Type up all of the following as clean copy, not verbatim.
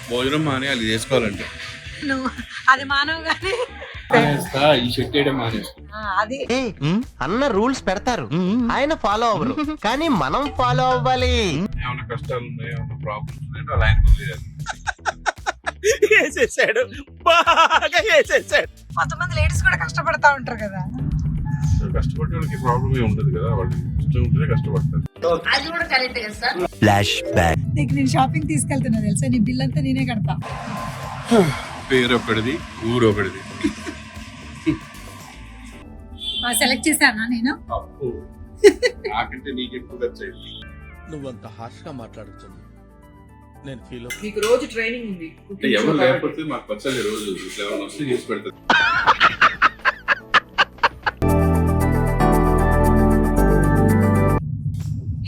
భోజనం మానేయాలి చేసుకోవాలంటే. నువ్వు అది మానవు కానీ మానేస్తా, ఈ షర్ట్ వేయడం మానేస్తా. అది అన్న రూల్స్ పెడతారు, ఆయన ఫాలో అవ్వరు, కానీ మనం ఫాలో అవ్వాలి. ఏమైనా కష్టాలు ఉన్నాయి, ఏమైనా ప్రాబ్లమ్స్ ఉన్నాయి, అలా ఆయన వదిలేయాలి. వేసేసాడు, బాగా వేసేసాడు. కొంతమంది లేడీస్ కూడా కష్టపడతా ఉంటారు కదా. కష్టపడే వాళ్ళకి ప్రాబ్లం ఏమి ఉండదు కదా, వాళ్ళు ఇష్టం ఉంటేనే కష్టపడతారు. Flash back. నీకు నేను షాపింగ్ తీసుకెళ్తున్నా తెలుసా, నీ బిల్ అంతా నేనే కడతా. పేరు ఒకటిది, ఊరు ఒకటిది. సెలెక్ట్ చేశానా నేను? అప్పు నాకంటే నీకు ఎక్కువ ఖర్చు అయింది. నువ్వంత హార్ష్ గా మాట్లాడుతుంది, నేను ఫీల్ మీకు రోజు ట్రైనింగ్ ఉంది. అంటే ఎవరు లేకపోతే మాకు పచ్చడి రోజు ఇట్లా ఎవరైనా వస్తే చేసి పెడతారు.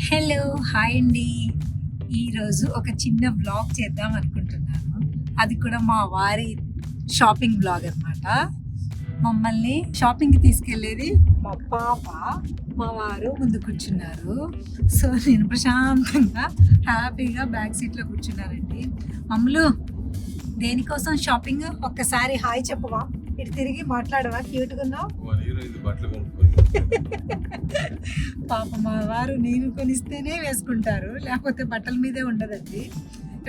హలో హాయ్ అండి. ఈరోజు ఒక చిన్న వ్లాగ్ చేద్దాం అనుకుంటున్నాను. అది కూడా మా వారి షాపింగ్ వ్లాగ్ అన్నమాట. మమ్మల్ని షాపింగ్కి తీసుకెళ్ళేది మా పాప, మా వారు ముందు కూర్చున్నారు. సో నేను ప్రశాంతంగా హ్యాపీగా బ్యాక్ సీట్లో కూర్చున్నానండి. మమ్మలు దేనికోసం షాపింగ్? ఒక్కసారి హాయ్ చెప్పవా, ఇటు తిరిగి మాట్లాడవా, క్యూట్గా ఉన్నావు. ఇది బట్టలు కొనుక్కోవాలి. పాప మా వారు నేను కొనిస్తేనే వేసుకుంటారు, లేకపోతే బట్టల మీదే ఉండదండి.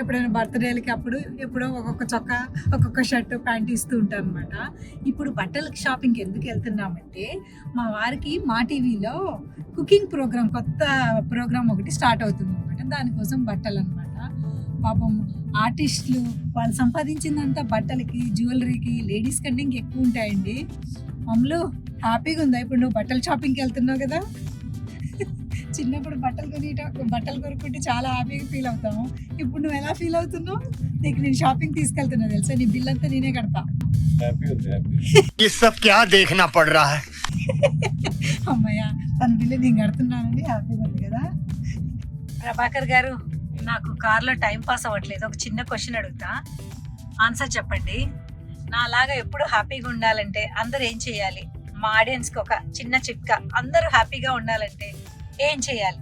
ఎప్పుడైనా బర్త్డేలకి అప్పుడు ఎప్పుడో ఒక్కొక్క చొక్కా, ఒక్కొక్క షర్ట్, ప్యాంట్ ఇస్తూ ఉంటారు అనమాట. ఇప్పుడు బట్టలకి షాపింగ్కి ఎందుకు వెళ్తున్నామంటే, మా వారికి మా టీవీలో కుకింగ్ ప్రోగ్రామ్, కొత్త ప్రోగ్రామ్ ఒకటి స్టార్ట్ అవుతుంది అనమాట. దానికోసం బట్టలు అనమాట. పాపం ఆర్టిస్టులు వాళ్ళు సంపాదించిందంతా బట్టలకి, జ్యువెలరీకి, లేడీస్ కంటే ఇంకెక్కువ ఉంటాయండి. మమ్మల్ని హ్యాపీగా ఉందా ఇప్పుడు నువ్వు బట్టలు షాపింగ్కి వెళ్తున్నావు కదా? చిన్నప్పుడు బట్టలు కొనుక్కుంటే చాలా హ్యాపీగా ఫీల్ అవుతాము. ఇప్పుడు నువ్వు ఎలా ఫీల్ అవుతున్నావు? నీకు నేను షాపింగ్ తీసుకెళ్తున్నా తెలుసా, నీ బిల్ అంతా నేనే కడతా. అమ్మయ్య, తన బిల్లు నేను కడుతున్నానండి, హ్యాపీగా ఉంది కదా. ప్రభాకర్ గారు, నాకు కార్లో టైం పాస్ అవ్వట్లేదు. ఒక చిన్న క్వశ్చన్ అడుగుతా, ఆన్సర్ చెప్పండి. నాలాగా ఎప్పుడు హ్యాపీగా ఉండాలంటే అందరు ఏం చేయాలి? మా ఆడియన్స్కి ఒక చిన్న చిట్కా, అందరూ హ్యాపీగా ఉండాలంటే ఏం చేయాలి?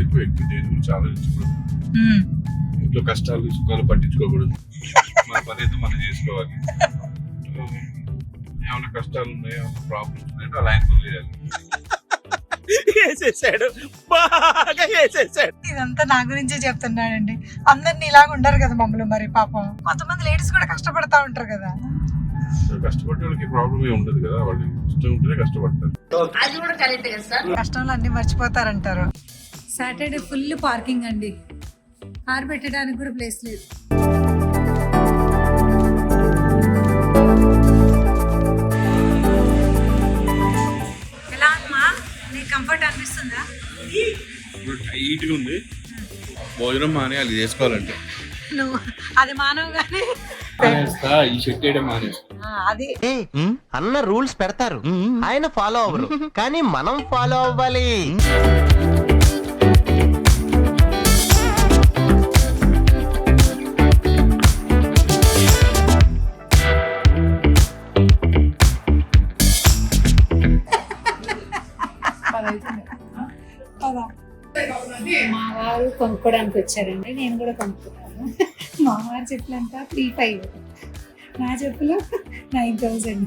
ఎక్కువ దేని గురించి ఆలోచించకూడదు, ఇంట్లో కష్టాలు సుఖాలు పట్టించుకోకూడదు, మన పని అయితే మనం చేసుకోవాలి. ఏమైనా కష్టాలు ఉన్నాయి, ఏమైనా ప్రాబ్లమ్స్ ఉన్నాయి, అలా ఆయన వదిలేయాలి. వేసేసాడు, బాగా వేసేసాడు. ఇదంతా నా గురించే చెప్తున్నాడండి. అందరినీ ఇలాగ ఉండరు కదా మమ్మల్ని. మరి పాపం కొంతమంది లేడీస్ కూడా కష్టపడతా ఉంటారు కదా. కష్టపడే వాళ్ళకి ప్రాబ్లం ఏమి ఉండదు కదా, వాళ్ళు ఇష్టం ఉంటేనే కష్టపడతారు. కష్టంలో అన్ని మర్చిపోతారంటారు. సాటర్డే ఫుల్ పార్కింగ్ అండి, కార్ పెట్టడానికి కూడా ప్లేస్ లేదు. ఎలా అమ్మా, నీకు కంఫర్ట్ అనిపిస్తుందా? ఇప్పుడు టైట్గా ఉంది, భోజనం మానేయాలి చేసుకోవాలంటే. నువ్వు అది మానవు కానీ మానేస్తా, ఈ షర్ట్ వేయడం మానేస్తా. అది అన్న రూల్స్ పెడతారు, ఆయన ఫాలో అవ్వరు, కానీ మనం ఫాలో అవ్వాలి. మా వారు కొనుక్కోడానికి వచ్చారండి, నేను కూడా కొనుక్కున్నాను. మా వారు చెప్పులంతా 3,500, నా చెప్పులు 9,000.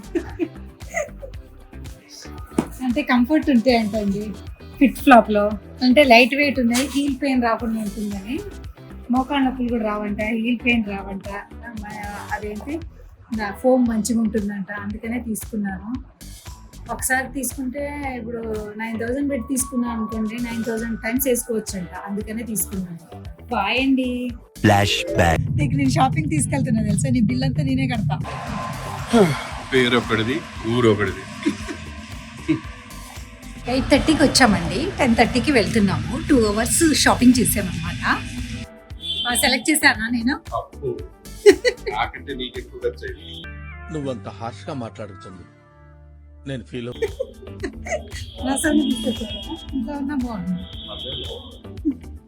అంటే కంఫర్ట్ ఉంటాయంటండి ఫిట్ ఫ్లాప్లో, అంటే లైట్ వెయిట్ ఉన్నాయి, హీల్ పెయిన్ రాకుండా ఉంటుందని. మోకాళ్ళ నొప్పులు కూడా రావంట, హీల్ పెయిన్ రావంట, అదేంటి ఫోమ్ మంచిగా ఉంటుందంట. అందుకనే తీసుకున్నాను. ఒకసారి తీసుకుంటే ఇప్పుడు 9,000 పెట్టి తీసుకున్నాను అనుకోండి, 9,000 టైమ్స్ వేసుకోవచ్చు అంట. అందుకనే తీసుకున్నాను. బాయ్ అండి. Flash back. నీకు నేను షాపింగ్ తీసుకెళ్తున్నా తెలుసా, నీ బిల్ అంతా నేనే కడతా. పేరు ఒకటిది, ఊరు ఒకటిది. 8:30కి వచ్చామండి, 10:30కి వెళ్తున్నాము. 2 hours షాపింగ్ చేసామన్నమాట. సెలెక్ట్ చేశానా నేను? అప్పు నాకంటే నీకు ఎక్కువ ఖర్చు అయింది. నువ్వంత హార్ష్ గా మాట్లాడుతుంది, నేను ఫీల్ రసం తీసుకొచ్చాను, ఇంకా ఉన్నా బాగుంది.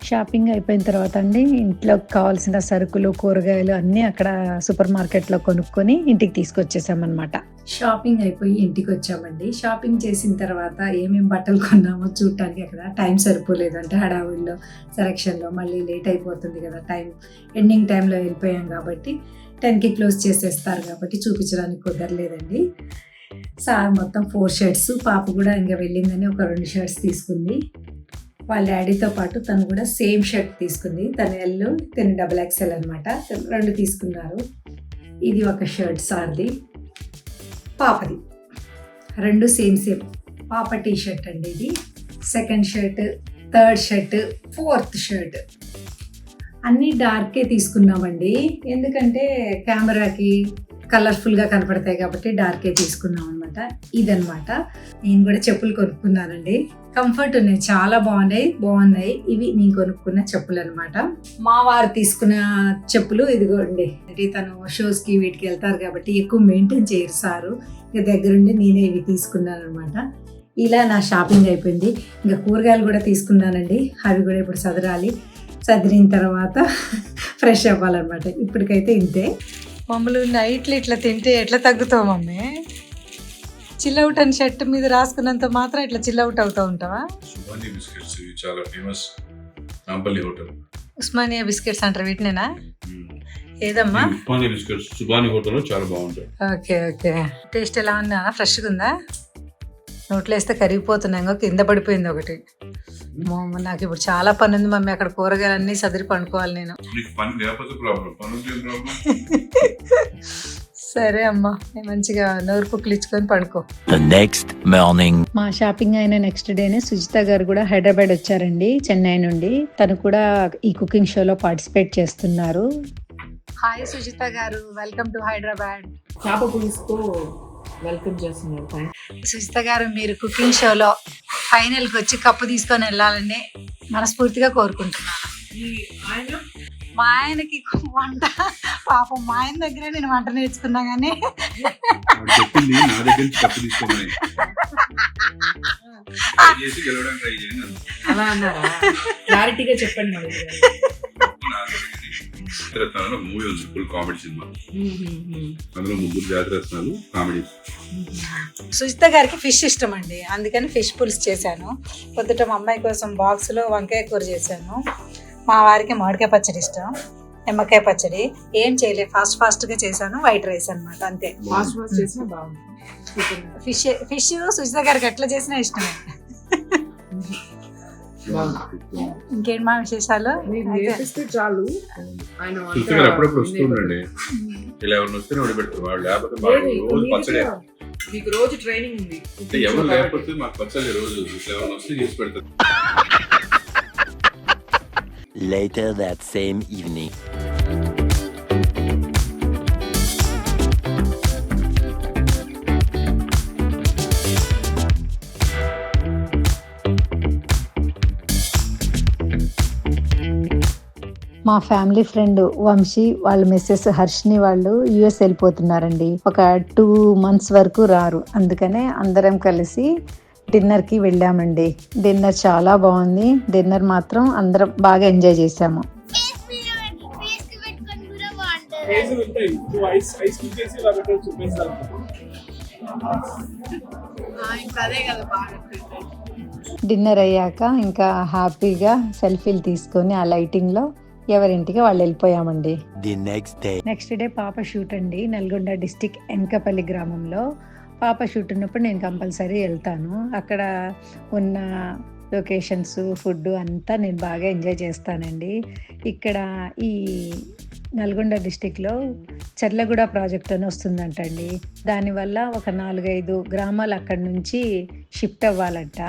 షాపింగ్ అయిపోయిన తర్వాత అండి ఇంట్లోకి కావాల్సిన సరుకులు కూరగాయలు అన్నీ అక్కడ సూపర్ మార్కెట్లో కొనుక్కొని ఇంటికి తీసుకొచ్చేసామన్నమాట. షాపింగ్ అయిపోయి ఇంటికి వచ్చామండి. షాపింగ్ చేసిన తర్వాత ఏమేమి బట్టలు కొన్నామో చూడటానికి అక్కడ టైం సరిపోలేదు. అంటే హడావుడిలో సెలక్షన్లో మళ్ళీ లేట్ అయిపోతుంది కదా, ఎండింగ్ టైంలో వెళ్ళిపోయాం కాబట్టి 10కి క్లోజ్ చేసేస్తారు కాబట్టి చూపించడానికి కుదరలేదండి. సార్ మొత్తం 4 షర్ట్స్, పాప కూడా ఇంకా వెళ్ళిందని ఒక 2 షర్ట్స్ తీసుకుంది. వాళ్ళ డాడీతో పాటు తను కూడా సేమ్ షర్ట్ తీసుకుంది. తను ఎల్, తను XXL అనమాట. 2 తీసుకున్నారు. ఇది ఒక షర్ట్ సార్ది, పాపది 2 సేమ్. పాప టీ షర్ట్ అండి ఇది. 2nd shirt, 3rd shirt, 4th shirt అన్నీ డార్కే తీసుకున్నామండి. ఎందుకంటే కెమెరాకి కలర్ఫుల్గా కనపడతాయి కాబట్టి డార్కే తీసుకున్నాం అనమాట. ఇదనమాట. నేను కూడా చెప్పులు కొనుక్కున్నానండి. కంఫర్ట్ ఉన్నాయి, చాలా బాగున్నాయి. ఇవి నేను కొనుక్కున్న చెప్పులు అనమాట. మా వారు తీసుకున్న చెప్పులు ఇదిగోండి. అంటే తను షోస్కి వీటికి వెళ్తారు కాబట్టి ఎక్కువ మెయింటైన్ చేయరు సారు. ఇక దగ్గరుండి నేనే ఇవి తీసుకున్నాను అనమాట. ఇలా నా షాపింగ్ అయిపోయింది. ఇంకా కూరగాయలు కూడా తీసుకున్నానండి. అవి కూడా ఇప్పుడు సదిరిన తర్వాత ఫ్రెష్ అవ్వాలన్నమాట. ఇప్పటికైతే ఇంతే. మమ్మల్ని నైట్లు ఇట్లా తింటే ఎట్లా తగ్గుతావు మమ్మీ? చిల్అవుట్ అని షర్ట్ మీద రాసుకున్నంత మాత్రం ఇట్లా చిల్అవుట్ అవుతా ఉంటావా? సుబానీ బిస్కెట్స్ ఇవి చాలా famous. Nampally hotel Osmania biscuits అంటారు వీటినేనా? ఏదమ్మా? ఉస్మానియా బిస్కెట్స్ సుబానీ హోటల్లో చాలా బాగుంటాయి. ఓకే. టేస్ట్ ఎలా ఉందా? ఫ్రెష్గా ఉందా? నోట్లో వేస్తే కరిగిపోతున్నాయి. కింద పడిపోయింది ఒకటి. నాకు ఇప్పుడు చాలా పని ఉంది మమ్మీ. అక్కడ కూరగాయలన్నీ సదిరి పండుకోవాలి నేను. సరే అమ్మా, మంచిగా నోరు పుక్కులు ఇచ్చుకొని పడుకో. మా షాపింగ్ అయిన నెక్స్ట్ డేనే సుజిత గారు కూడా హైదరాబాద్ వచ్చారండి, చెన్నై నుండి. తను కూడా ఈ కుకింగ్ షోలో పార్టిసిపేట్ చేస్తున్నారు. హాయ్ సుజిత గారు, వెల్కమ్ టు హైదరాబాద్. చేప పులుసుతో వెల్కమ్ చేస్తున్నారు. సుజిత గారు, మీరు కుకింగ్ షోలో ఫైనల్కి వచ్చి కప్పు తీసుకొని వెళ్ళాలని మనస్ఫూర్తిగా కోరుకుంటున్నాను. మా ఆయనకి వంట, పాపం మా ఆయన దగ్గరే నేను వంట నేర్చుకున్నా కానీ చెప్పింది నా దగ్గర నుంచి కప్పు తీసుకోమని. అలా అన్నారా? క్లారిటీగా చెప్పండి మరి. మూవీ ఉంది, ఫుల్ కామెడీ సినిమా. అందులో 3 జాతిరత్నాలు కామెడీ. సుజిత గారికి ఫిష్ ఇష్టం అండి, అందుకని ఫిష్ పులుసు చేశాను. పొద్దుట మా అమ్మాయి కోసం బాక్స్లో వంకాయ కూర చేశాను. మా వారికి మామిడికాయ పచ్చడి ఇష్టం, నిమ్మకాయ పచ్చడి. ఏం చేయలేదు, ఫాస్ట్గా చేశాను. వైట్ రైస్ అనమాట, అంతే. ఫిష్ సుజిత గారికి ఎట్లా చేసినా ఇష్టమే. ఇంకేంటి మా విశేషాలు? చాలు. అప్పుడప్పుడు వస్తుండండి, ఇలా ఎవరిని వస్తే పెడతారు వాళ్ళు. లేకపోతే రోజు పచ్చడి, మీకు రోజు ట్రైనింగ్ ఉంది. ఎవరు లేకపోతే మాకు పచ్చడి రోజు ఎవరిని వస్తే చేసి పెడతారు. Later that same evening. మా ఫ్యామిలీ ఫ్రెండ్ వంశీ వాళ్ళ మిస్సెస్ హర్షిని వాళ్ళు యుఎస్ వెళ్ళిపోతున్నారండి. ఒక 2 months వరకు రారు. అందుకనే అందరం కలిసి డిన్నర్కి వెళ్ళామండి. డిన్నర్ చాలా బాగుంది. డిన్నర్ మాత్రం అందరం బాగా ఎంజాయ్ చేసాము. డిన్నర్ అయ్యాక ఇంకా హ్యాపీగా సెల్ఫీలు తీసుకొని ఆ లైటింగ్లో ఎవరింటికి వాళ్ళు వెళ్ళిపోయామండి. నెక్స్ట్ డే పాప షూట్ అండి, నల్గొండ డిస్టిక్ ఎన్కపల్లి గ్రామంలో. పాప షూట్ ఉన్నప్పుడు నేను కంపల్సరీ వెళ్తాను. అక్కడ ఉన్న లొకేషన్స్, ఫుడ్ అంతా నేను బాగా ఎంజాయ్ చేస్తానండి. ఇక్కడ ఈ నల్గొండ డిస్టిక్లో చెర్లగూడ ప్రాజెక్ట్ అని వస్తుందంటండి. దానివల్ల ఒక 4-5 గ్రామాలు అక్కడి నుంచి షిఫ్ట్ అవ్వాలంట.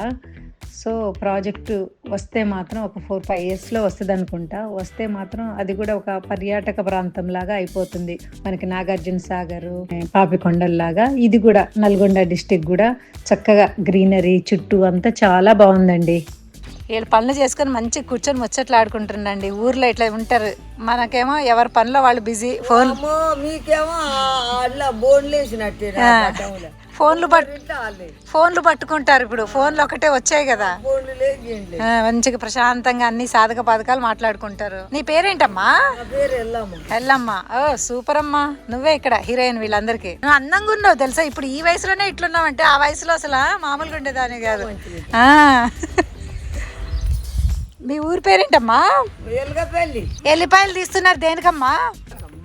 సో ప్రాజెక్టు వస్తే మాత్రం ఒక 4-5 yearsలో వస్తుంది అనుకుంటా. వస్తే మాత్రం అది కూడా ఒక పర్యాటక ప్రాంతం లాగా అయిపోతుంది మనకి. నాగార్జున సాగర్, పాపికొండల్లాగా ఇది కూడా నల్గొండ డిస్టిక్ కూడా చక్కగా గ్రీనరీ చుట్టూ అంతా చాలా బాగుందండి. వీళ్ళు పనులు చేసుకొని మంచిగా కూర్చొని ముచ్చట్లు ఆడుకుంటుండండి. ఊర్లో ఇట్లా ఉంటారు, మనకేమో ఎవరి పనిలో వాళ్ళు బిజీ. మీకేమో ఫోన్లు పట్టుకుంటారు ఇప్పుడు. ఫోన్లు ఒకటే వచ్చాయి కదా, మంచిగా ప్రశాంతంగా అన్ని సాధక పథకాలు మాట్లాడుకుంటారు. నీ పేరేంటమ్మా? ఎల్లమ్మ. ఓ సూపర్ అమ్మా, నువ్వే ఇక్కడ హీరోయిన్ వీళ్ళందరికీ. నువ్వు అందంగా ఉన్నావు తెలుసా, ఇప్పుడు ఈ వయసులోనే ఇట్లున్నావు అంటే ఆ వయసులో అసలు మామూలుగా ఉండేదాని కాదు. మీ ఊరి పేరేంటమ్మా? ఎల్లిపాయలు తీస్తున్నారు దేనికమ్మా?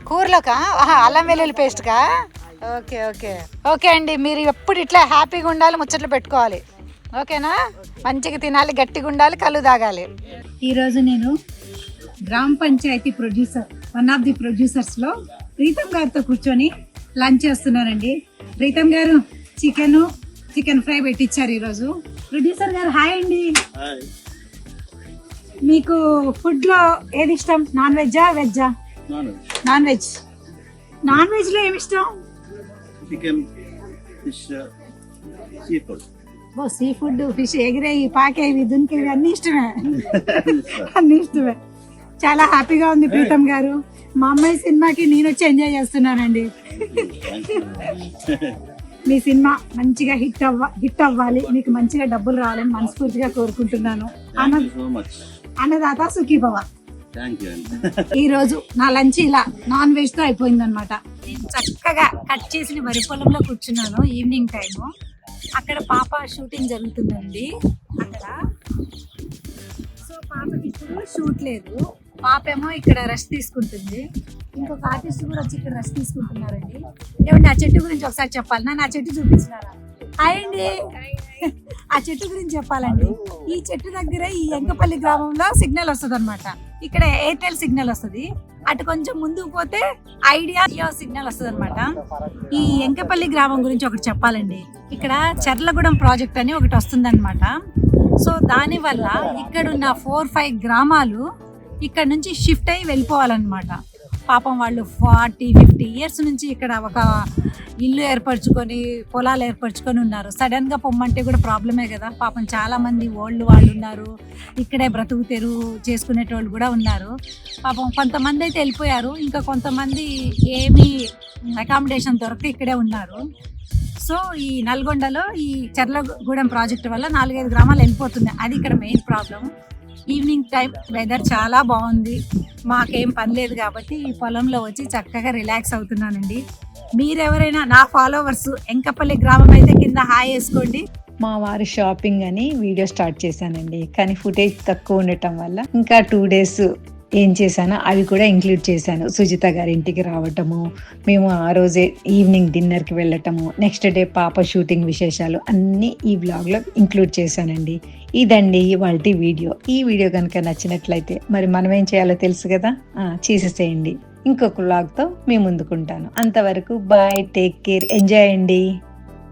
కూరలోకా? అల్లం వెల్లుల్లి పేస్ట్కా? ఓకే ఓకే ఓకే అండి, మీరు ఎప్పుడు ఇట్లా హ్యాపీగా ఉండాలి, ముచ్చట్లు పెట్టుకోవాలి, ఓకేనా? మంచిగా తినాలి, గట్టిగా ఉండాలి, కళ్ళు తాగాలి. ఈరోజు నేను Grama Panchayathi producer, one of the ప్రొడ్యూసర్స్లో ప్రీతం గారితో కూర్చొని లంచ్ చేస్తున్నానండి. ప్రీతం గారు చికెన్ ఫ్రై పెట్టించారు ఈరోజు. ప్రొడ్యూసర్ గారు హాయ్ అండి. మీకు ఫుడ్లో ఏది ఇష్టం? నాన్ వెజ్జా వెజ్జా? Non veg. నాన్ వెజ్లో ఏమి ఇష్టం? Chicken, fish, seafood. Seafood, fish, ఎగిరేవి, పాకేవి, దునికేవి అన్ని ఇష్టమే. అన్ని ఇష్టమే. చాలా హ్యాపీగా ఉంది ప్రీతం గారు. మా అమ్మాయి సినిమాకి నేను వచ్చి ఎంజాయ్ చేస్తున్నానండి. మీ సినిమా మంచిగా హిట్ అవ్వాలి, మీకు మంచిగా డబ్బులు రావాలని మనస్ఫూర్తిగా కోరుకుంటున్నాను. అన్నదాత సుఖీభవ. ఈ రోజు నా లంచ్ ఇలా నాన్ వెజ్ తో అయిపోయింది అనమాట. నేను చక్కగా కట్ చేసిన వరి పొలంలో కూర్చున్నాను, ఈవినింగ్ టైము. అక్కడ పాప షూటింగ్ జరుగుతుందండి అక్కడ. సో పాపకి ఇప్పుడు షూట్ లేదు, పాప ఏమో ఇక్కడ రెస్ట్ తీసుకుంటుంది. ఇంకొక ఆర్టిస్ట్ కూడా వచ్చి ఇక్కడ రెస్ట్ తీసుకుంటున్నారండి. ఏమంటే ఆ చెట్టు గురించి ఒకసారి చెప్పాలి. నా చెట్టు చూపించినారా? హాయ్ అండి. ఆ చెట్టు గురించి చెప్పాలండి. ఈ చెట్టు దగ్గర ఈ ఎంకపల్లి గ్రామంలో సిగ్నల్ వస్తుంది అనమాట. ఇక్కడ ఎయిర్టెల్ సిగ్నల్ వస్తుంది, అటు కొంచెం ముందుకు పోతే ఐడియా జియో సిగ్నల్ వస్తుంది అనమాట. ఈ ఎంకపల్లి గ్రామం గురించి ఒకటి చెప్పాలండి. ఇక్కడ చర్లగూడెం ప్రాజెక్ట్ అని ఒకటి వస్తుంది అనమాట. సో దానివల్ల ఇక్కడున్న 4-5 గ్రామాలు ఇక్కడ నుంచి షిఫ్ట్ అయ్యి వెళ్ళిపోవాలన్నమాట. పాపం వాళ్ళు 40-50 ఇయర్స్ నుంచి ఇక్కడ ఒక ఇల్లు ఏర్పరచుకొని, పొలాలు ఏర్పరచుకొని ఉన్నారు. సడన్గా పొమ్మంటే కూడా ప్రాబ్లమే కదా. పాపం చాలామంది ఓల్డ్ వాళ్ళు ఉన్నారు, ఇక్కడే బ్రతుకు తెరువు చేసుకునేటోళ్ళు కూడా ఉన్నారు. పాపం కొంతమంది అయితే వెళ్ళిపోయారు, ఇంకా కొంతమంది ఏమీ అకామిడేషన్ దొరకక ఇక్కడే ఉన్నారు. సో ఈ నల్గొండలో ఈ చర్లగూడెం ప్రాజెక్టు వల్ల 4-5 గ్రామాలు వెళ్ళిపోతున్నాయి. అది ఇక్కడ main problem. Evening time weather చాలా బాగుంది, మాకేం పని లేదు కాబట్టి ఈ పొలంలో వచ్చి చక్కగా రిలాక్స్ అవుతున్నానండి. మీరెవరైనా నా ఫాలోవర్స్ ఎంకపల్లి గ్రామం అయితే కింద హాయ్ వేసుకోండి. మా వారి షాపింగ్ అని వీడియో స్టార్ట్ చేశానండి, కానీ ఫుటేజ్ తక్కువ ఉండటం వల్ల ఇంకా 2 days ఏం చేశానో అవి కూడా ఇంక్లూడ్ చేశాను. సుజిత గారి ఇంటికి రావటము, మేము ఆ రోజే ఈవినింగ్ డిన్నర్కి వెళ్ళటము, నెక్స్ట్ డే పాప షూటింగ్ విశేషాలు అన్నీ ఈ బ్లాగ్లో ఇంక్లూడ్ చేశానండి. ఇదండి ఇవాళ వీడియో. ఈ వీడియో కనుక నచ్చినట్లయితే మరి మనం ఏం చేయాలో తెలుసు కదా, చేసేసేయండి. ఇంకొక బ్లాగ్తో మీ ముందుకుంటాను. అంతవరకు బాయ్, టేక్ కేర్, ఎంజాయ్ అండి.